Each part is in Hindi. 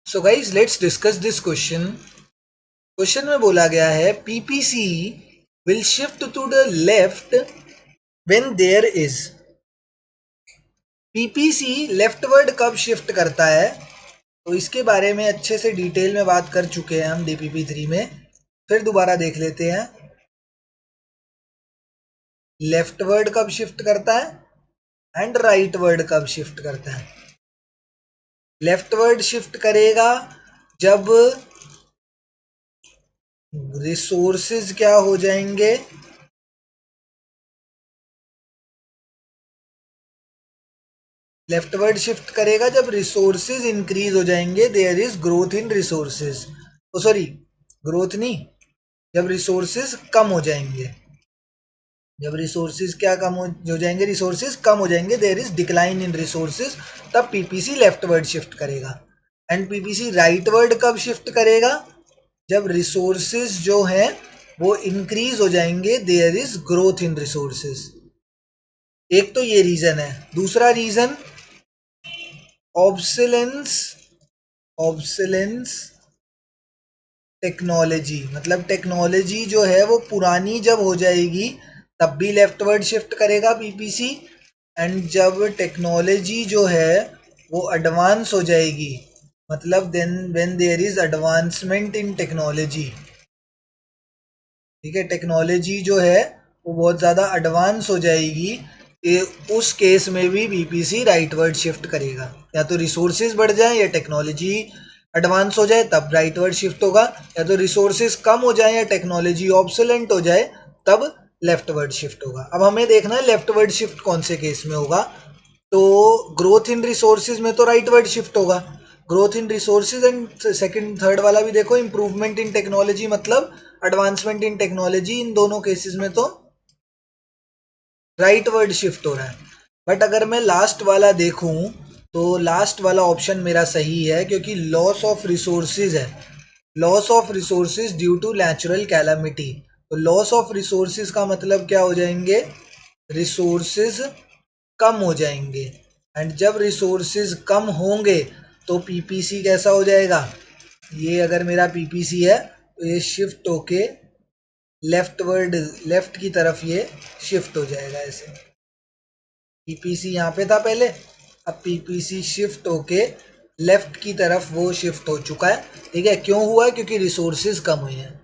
So guys let's discuss this question. Question में बोला गया है PPC will shift to the left when there is. PPC leftward कब शिफ्ट करता है, तो इसके बारे में अच्छे से डिटेल में बात कर चुके हैं हम डीपीपी 3 में। फिर दोबारा देख लेते हैं। लेफ्टवर्ड कब शिफ्ट करता है एंड राइटवर्ड कब शिफ्ट करता है। लेफ्टवर्ड शिफ्ट करेगा जब रिसोर्सेज क्या हो जाएंगे, लेफ्टवर्ड शिफ्ट करेगा जब रिसोर्सेज इंक्रीज हो जाएंगे, there is growth in resources. Oh sorry, growth नहीं, जब रिसोर्सेज कम हो जाएंगे, जब रिसोर्सेज क्या कम हो जाएंगे, रिसोर्सेज कम हो जाएंगे, there is decline in resources, तब पीपीसी लेफ्टवर्ड शिफ्ट करेगा। एंड पीपीसी राइटवर्ड कब शिफ्ट करेगा, जब रिसोर्सेज जो है वो इंक्रीज हो जाएंगे, there is growth in resources. एक तो ये रीजन है। दूसरा रीजन ऑब्सोलेंस, ऑब्सोलेंस टेक्नोलॉजी, मतलब टेक्नोलॉजी जो है वो पुरानी जब हो जाएगी तब भी लेफ्टवर्ड शिफ्ट करेगा पीपीसी। एंड जब टेक्नोलॉजी जो है वो एडवांस हो जाएगी, मतलब then when there is advancement in technology, ठीक है, टेक्नोलॉजी जो है वो बहुत ज़्यादा एडवांस हो जाएगी, उस केस में भी बीपीसी राइटवर्ड शिफ्ट करेगा। या तो रिसोर्सेज बढ़ जाए या टेक्नोलॉजी एडवांस हो जाए तब राइटवर्ड शिफ्ट होगा, या तो रिसोर्सेज कम हो जाए या टेक्नोलॉजी ऑब्सोलेंट हो जाए तब लेफ्टवर्ड शिफ्ट होगा। अब हमें देखना है लेफ्टवर्ड शिफ्ट कौन से केस में होगा। तो ग्रोथ इन रिसोर्सेज में तो राइटवर्ड शिफ्ट होगा, growth in resources. And second third वाला भी देखो, इंप्रूवमेंट इन टेक्नोलॉजी मतलब एडवांसमेंट इन टेक्नोलॉजी, इन दोनों केसेस में तो राइटवर्ड शिफ्ट हो रहा है। बट अगर मैं लास्ट वाला देखूं तो लास्ट वाला ऑप्शन मेरा सही है, क्योंकि लॉस ऑफ रिसोर्सेज है, loss of resources due to natural calamity. तो लॉस ऑफ रिसोर्सेज का मतलब क्या हो जाएंगे, रिसोर्सेज कम हो जाएंगे। एंड जब रिसोर्सेज कम होंगे तो पीपीसी कैसा हो जाएगा, ये अगर मेरा पीपीसी है तो ये शिफ्ट होके लेफ्टवर्ड, लेफ्ट की तरफ ये शिफ्ट हो जाएगा। ऐसे पीपीसी यहाँ पे था पहले, अब पीपीसी शिफ्ट होके लेफ्ट की तरफ वो शिफ्ट हो चुका है। ठीक है, क्यों हुआ है, क्योंकि रिसोर्सेज कम हुए हैं।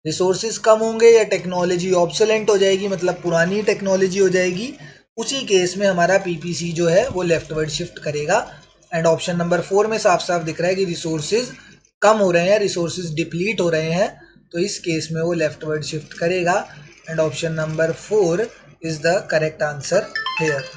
रिसोर्सेज कम होंगे या टेक्नोलॉजी ऑब्सोलेंट हो जाएगी, मतलब पुरानी टेक्नोलॉजी हो जाएगी, उसी केस में हमारा पीपीसी जो है वो लेफ्टवर्ड शिफ्ट करेगा। एंड ऑप्शन नंबर 4 में साफ साफ दिख रहा है कि रिसोर्सेज कम हो रहे हैं, रिसोर्सेज डिप्लीट हो रहे हैं, तो इस केस में वो लेफ्टवर्ड शिफ्ट करेगा। And option number 4 is the correct answer here.